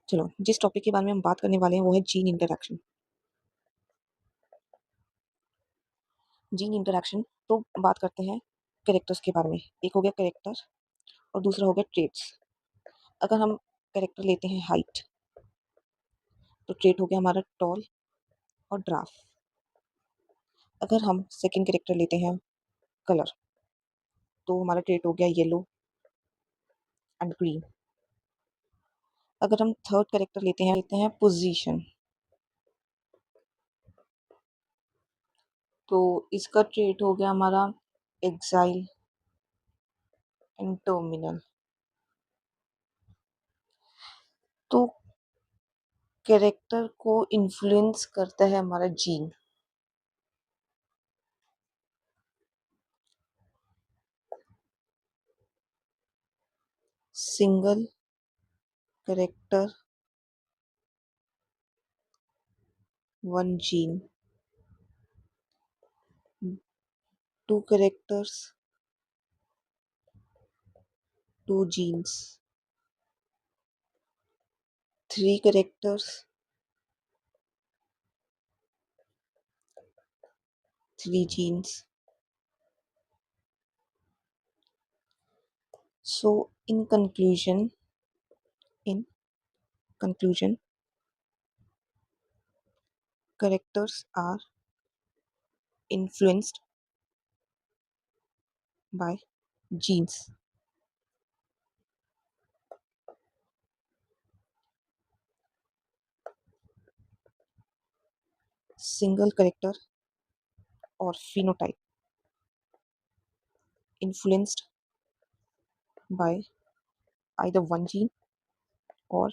चलो, जिस टॉपिक के बारे में हम बात करने वाले हैं वो है जीन इंटरैक्शन। जीन इंटरैक्शन तो बात करते हैं कैरेक्टर्स के बारे में। एक हो गया कैरेक्टर और दूसरा हो गया ट्रेट्स। अगर हम कैरेक्टर लेते हैं हाइट, तो ट्रेट हो गया हमारा टॉल और ड्राफ। अगर हम सेकंड कैरेक्टर लेते हैं कलर, तो हमारा ट्रेट हो गया येलो एंड ग्रीन। अगर हम थर्ड कैरेक्टर लेते हैं पोजीशन, तो इसका ट्रेट हो गया हमारा एक्साइल एंड टर्मिनल। तो कैरेक्टर को इन्फ्लुएंस करता है हमारा gene. Single character one gene, two characters two genes, three characters three genes. So in conclusion, characters are influenced by genes. Single character or phenotype influenced by either one gene or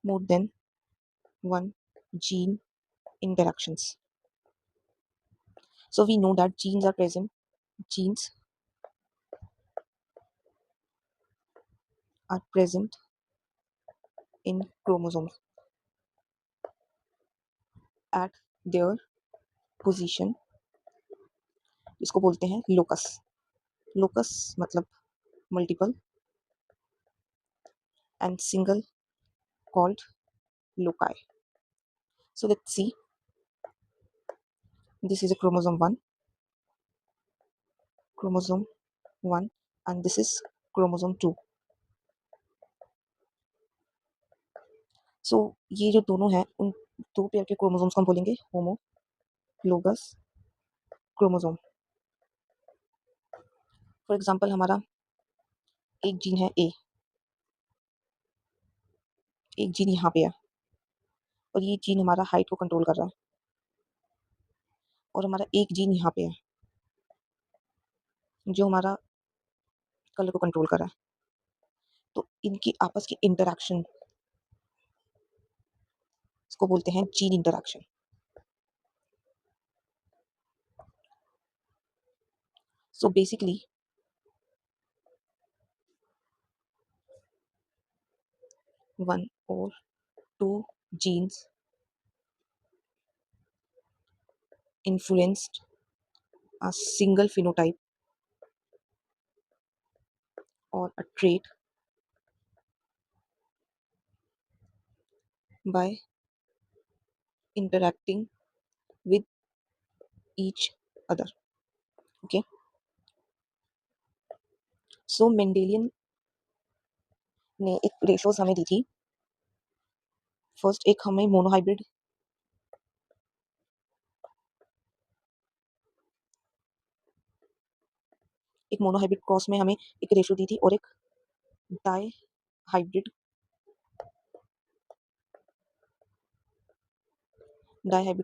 more than one gene interactions. So we know that genes are present in chromosomes at their position, इसको बोलते हैं locus. Locus मतलब multiple and single called loci. So let's see, this is a chromosome 1 and this is chromosome 2. So ये जो दोनों हैं उन दो पेयर के क्रोमोसोम्स को हम बोलेंगे होमोलोगस क्रोमोसोम। फॉर एग्जांपल हमारा एक जीन है ए, एक जीन यहाँ पे है और ये जीन हमारा हाइट को कंट्रोल कर रहा है और हमारा एक जीन यहाँ पे है जो हमारा कलर को कंट्रोल कर रहा है। तो इनकी आपस की इंटरैक्शन इसको बोलते हैं gene interaction. So basically one or two genes influenced a single phenotype or a trait by interacting with each other. Okay, so Mendelian ने एक रेशोज हमें दी थी। फर्स्ट एक हमें मोनोहाइब्रिड क्रॉस में हमें एक रेशो दी थी और एक डाई हाइब्रिड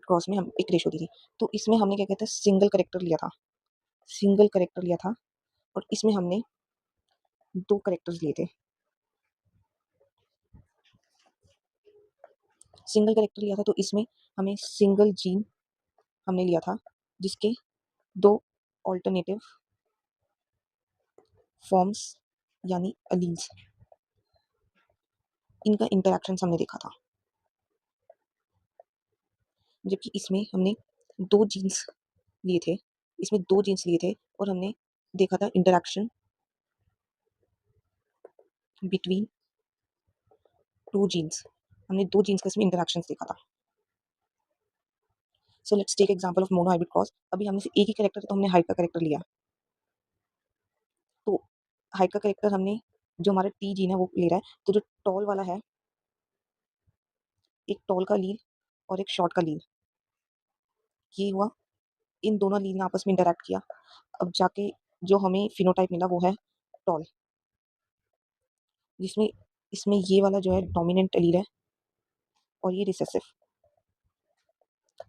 क्रॉस में हम एक रेशो दी थी। तो इसमें हमने क्या कहते हैं सिंगल करेक्टर लिया था और इसमें हमने दो करेक्टर्स लिए थे। सिंगल करेक्टर लिया था तो इसमें हमें सिंगल जीन हमने लिया था जिसके दो ऑल्टरनेटिव फॉर्म्स यानी अलील्स, इनका इंटरैक्शन हमने देखा था। जबकि इसमें हमने दो जीन्स लिए थे और हमने देखा था इंटरैक्शन बिटवीन टू जीन्स, हमने दो जीन्स का इसमें इंटरेक्शंस देखा था। So let's take example of mono hybrid cross. अभी हमने से एक ही कैरेक्टर तो हमने हाइट का कैरेक्टर लिया, तो हाइट का कैरेक्टर हमने जो हमारा टी जीन है वो ले रहा है, तो जो टॉल वाला है, एक टॉल का लील और एक शॉर्ट का लील, ये हुआ, इन दोनों लील ने आपस में इंटरैक्ट किया। अब जाके जो हमें फिनोटाइप मिला वो है टॉल, जिसमें इसमें ये वाला जो है डोमिनेंट एलील है और ये रिसेसिव।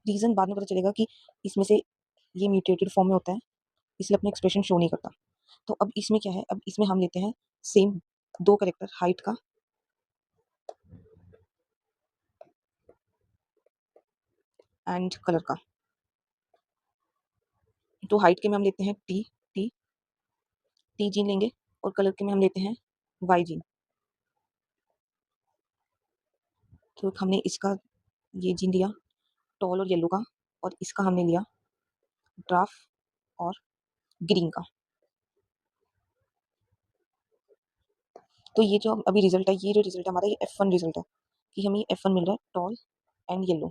रीजन बाद में पता चलेगा कि इसमें से ये म्यूटेटेड फॉर्म में होता है, इसलिए अपना एक्सप्रेशन शो नहीं करता। तो अब इसमें क्या है, अब इसमें हम लेते हैं सेम दो कैरेक्टर हाइट का एंड कलर का। तो हाइट के में हम लेते हैं टी टी टी जीन लेंगे, और कलर के में हम लेते हैं वाई जीन। तो हमने इसका ये जीन लिया टॉल और येलो का, और इसका हमने लिया ड्राफ और ग्रीन का। तो ये जो अभी रिजल्ट है, ये जो रिजल्ट है हमारा, ये F1 रिजल्ट है कि हमें F1 मिल रहा है टॉल एंड येलो।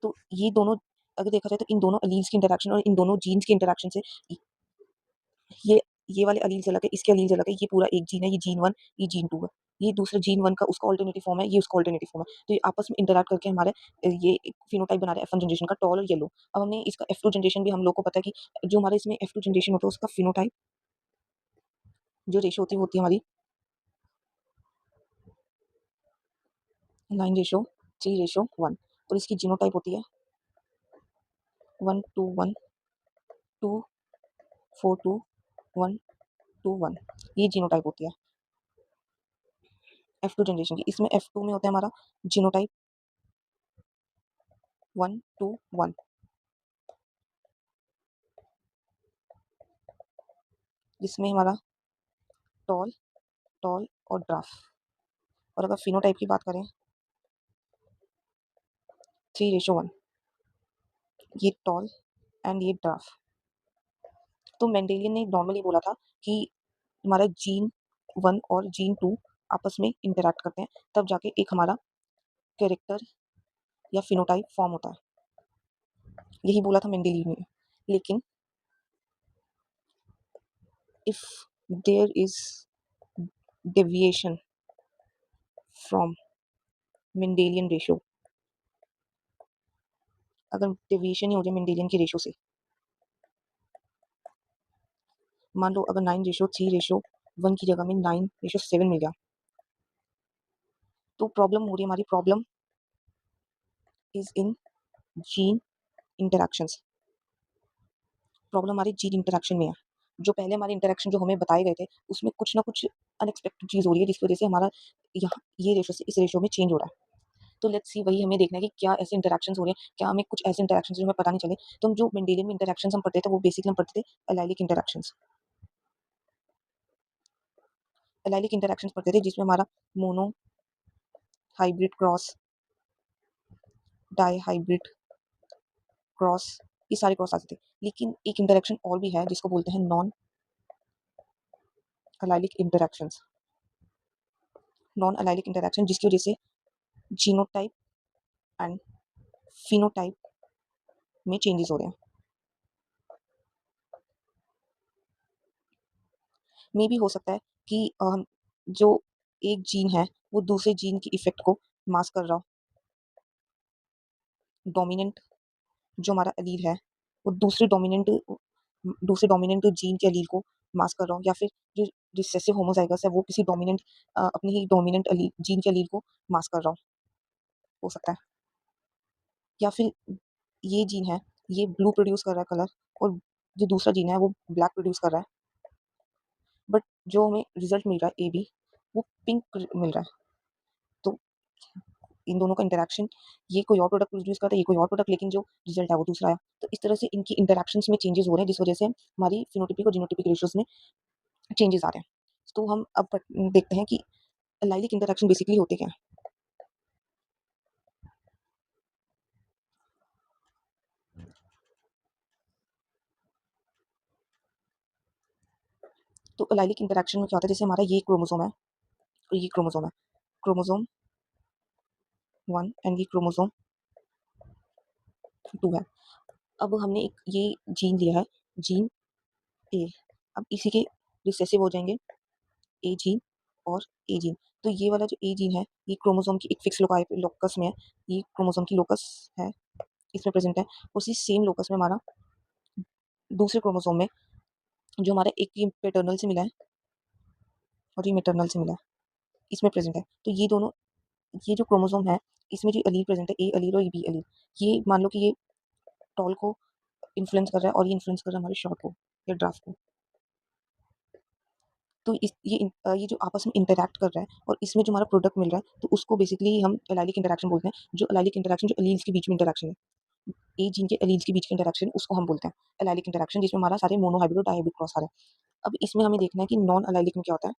तो ये दोनों अगर देखा जाए तो इन दोनों अलील्स की इंटरेक्शन और इन दोनों जीन्स की इंटरेक्शन से ये ये वाले अलील से अलग है, इसके अलील से अलग है, ये पूरा एक जीन है, ये जीन 1, ये जीन 2 है। ये दूसरा जीन 1 का उसका अल्टरनेटिव फॉर्म है, ये उसका अल्टरनेटिव फॉर्म है। तो ये आपस में इंटरैक्ट करके हमारे ये एक फिनोटाइप बना रहा है F1 जनरेशन का टॉल और येलो। अब हमने इसका F2 जनरेशन भी हम लोग को पता है कि जो हमारे इसमें F2 जनरेशन होता है उसका फिनोटाइप जो रेशियो होती है वो होती है हमारी 9:3:1, और इसकी जीनोटाइप होती है 1:1, 2:4:2, 1:1। ये जीनोटाइप होती है F2 जनरेशन की। इसमें F2 में होता है हमारा जीनोटाइप 1:1, जिसमें हमारा टॉल टॉल और ड्राफ। और अगर फिनोटाइप की बात करें 3:1, ये टॉल एंड ये ड्राफ। तो मेंडेलियन ने नॉर्मली बोला था कि हमारा जीन 1 और जीन 2 आपस में इंटरैक्ट करते हैं, तब जाके एक हमारा कैरेक्टर या फिनोटाइप फॉर्म होता है, यही बोला था मेंडेलियन ने। लेकिन if there is deviation from Mendelian ratio, अगर डेविएशन ही हो जाए मेंडेलियन की रेशियो से, मान लो अगर 9:3:1 की जगह में 9:7 मिल गया, तो प्रॉब्लम हो रही है, हमारी problem is in gene interactions. Problem हमारी जीन इंटरैक्शन में है। जो पहले हमारे इंटरैक्शन जो हमें बताए गए थे उसमें कुछ ना कुछ अनएक्सपेक्टेड चीज़ हो रही है, जिसकी वजह से हमारा यहाँ ये रेशो से इस रेशो में चेंज हो रहा है। तो लेट्स सी, वही हमें देखना है कि क्या ऐसे इंटरैक्शंस हो रहे हैं, क्या हमें कुछ ऐसे इंटरैक्शंस जो हमें पता नहीं चले। तो हम जो मेंडेलियन में इंटरैक्शंस हम पढ़ते थे वो बेसिकली हम पढ़ते थे एलाइलिक इंटरैक्शंस। एलाइलिक इंटरैक्शंस पढ़ते थे जिसमें हमारा mono hybrid cross, di hybrid cross, ये सारे क्रॉस आते थे। लेकिन एक इंटरैक्शन और भी है जिसको बोलते हैं non allylic interactions. Non allylic interaction जिसकी वजह से जीनोटाइप एंड फिनोटाइप में चेंजेस हो रहे हैं। मे भी हो सकता है कि जो एक जीन है वो दूसरे जीन की इफेक्ट को मास्क कर रहा हो। डोमिनेंट जो हमारा एलील है वो दूसरे डोमिनेंट जीन के एलील को मास्क कर रहा हो, या फिर जो रिसेसिव होमोजाइगस है वो किसी डोमिनेंट अपनी ही डोमिनेंट जीन के एलील को मास्क कर रहा हो सकता है। या फिर ये जीन है, ये ब्लू प्रोड्यूस कर रहा है कलर, और जो दूसरा जीन है वो ब्लैक प्रोड्यूस कर रहा है, बट जो हमें रिजल्ट मिल रहा है ए बी वो पिंक मिल रहा है। तो इन दोनों का इंटरैक्शन, ये कोई और प्रोडक्ट प्रोड्यूस करता है, ये कोई और प्रोडक्ट, लेकिन जो रिजल्ट है वो दूसरा आया। तो इस तरह से इनकी इंटरैक्शंस में चेंजेस हो रहे हैं, जिस वजह से हमारी फिनोटाइपिक और जीनोटाइपिक रेशियोज में चेंजेस आ रहे हैं। तो हम अब देखते हैं कि एलाइलिक इंटरैक्शन बेसिकली होते क्या हैं। तो एलाइलिक इंटरैक्शन में क्या होता है, जैसे हमारा ये क्रोमोसोम है और ये क्रोमोसोम है, क्रोमोसोम 1 एंड ये क्रोमोसोम 2 है। अब हमने एक ये जीन लिया है, जीन ए। अब इसी के रिसेसिव हो जाएँगे ए जीन और ए जीन। तो ये वाला जो ए जीन है, ये क्रोमोसोम की एक फिक्स लोकस में है, ये क्रोमोसोम की लोकस है, इसमें प्रेज़ेंट है। उसी सेम लोकस में हमारा दूसरे क्रोमोसोम में जो हमारा एक ये पैटर्नल से मिला है और ये मैटर्नल से मिला है, इसमें प्रेज़ेंट है। तो ये दोनों ये जो क्रोमोसोम है, इसमें जो एलील प्रेज़ेंट है, ए एलील और बी एलील, ये मान लो कि ये टॉल को इन्फ्लुएंस कर रहा है और ये इन्फ्लुएंस कर रहा है हमारे शॉर्ट को या ड्राफ्ट को। तो ये जो आपस में इंटरैक्ट कर रहा है और इसमें जो हमारा प्रोडक्ट मिल रहा है, तो उसको बेसिकली हम एलाइलिक इंटरैक्शन बोलते हैं। जो एलाइलिक इंटरैक्शन जो एलील्स के बीच में इंटरैक्शन है, ए जीन के एलील्स के बीच की इंटरैक्शन, उसको हम बोलते हैं एलाइलिक इंटरैक्शन, जिसमें हमारा सारे मोनोहाइब्रिड और डायहाइब्रिड क्रॉस आ रहे हैं। अब इसमें हमें देखना है कि नॉन एलाइलिक में क्या होता है।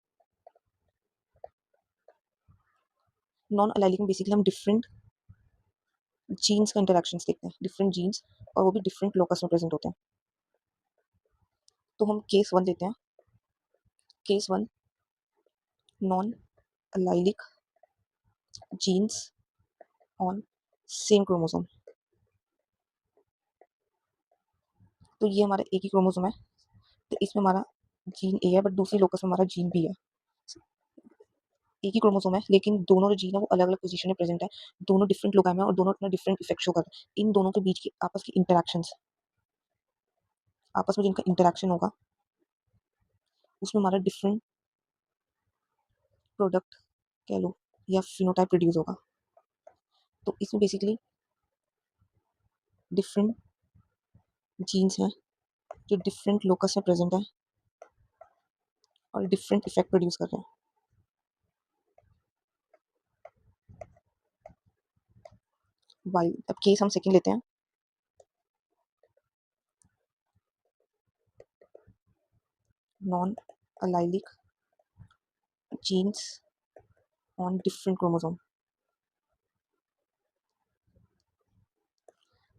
नॉन एलाइलिक में बेसिकली हम डिफरेंट जीन्स का इंटरैक्शंस देखते हैं, डिफरेंट जीन्स, और वो भी डिफरेंट लोकस में प्रेज़ेंट होते हैं। तो हम केस 1 लेते हैं। Case 1 non allelic genes on same chromosome. तो ये हमारा एक ही क्रोमोसोम है, तो इसमें हमारा जीन ए है बट दूसरी लोकस में हमारा जीन बी है। एक ही क्रोमोसोम है लेकिन दोनों जो जीन है वो अलग-अलग पोज़ीशन में प्रेज़ेंट है। दोनों डिफरेंट लोगाई में और दोनों अपना डिफरेंट इफ़ेक्ट शो कर रहे हैं। इन दोनों के बीच की आपस की इंटरैक्शंस, आपस में जिनका इंटरैक्शन होगा, उसमें हमारा डिफरेंट प्रोडक्ट कह लो या फ़िनोटाइप प्रोड्यूस होगा। तो इसमें बेसिकली डिफरेंट जीन्स हैं जो डिफरेंट लोकस में प्रेज़ेंट हैं और डिफरेंट इफ़ेक्ट प्रोड्यूस कर रहे हैं। वाइल अब केस हम सेकंड लेते हैं। Non allelic genes on different chromosome.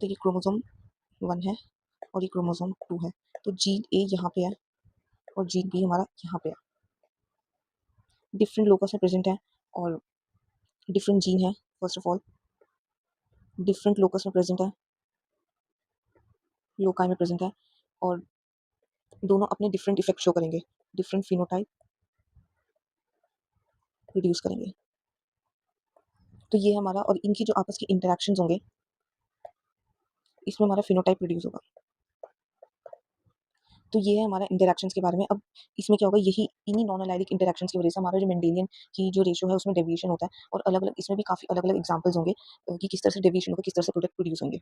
तो ये क्रोमोसोम 1 है और ये क्रोमोसोम 2 है। तो जीन ए यहाँ पे है और जीन बी हमारा यहाँ पे है। डिफरेंट लोकस में प्रेज़ेंट है और डिफरेंट जीन है first of all, different locus में प्रेज़ेंट है, लोकाई में प्रेज़ेंट है, और दोनों अपने डिफरेंट इफ़ेक्ट शो करेंगे, डिफरेंट फ़िनोटाइप प्रोड्यूस करेंगे। तो ये हमारा, और इनकी जो आपस की इंटरैक्शंस होंगे, इसमें हमारा फ़िनोटाइप प्रोड्यूस होगा। तो ये है हमारा इंटरैक्शंस के बारे में। अब इसमें क्या होगा, यही इन्हीं नॉन एलाइलिक इंटरैक्शंस की वज़ह से हमारा जो मेंडेलियन की जो रेशियो है उसमें डेविएशन होता है, और अलग-अलग इसमें भी काफ़ी अलग-अलग एग्ज़ाम्पल्स होंगे कि किस तरह से डेविएशन होगा, किस तरह से प्रोडक्ट प्रोड्यूस होंगे।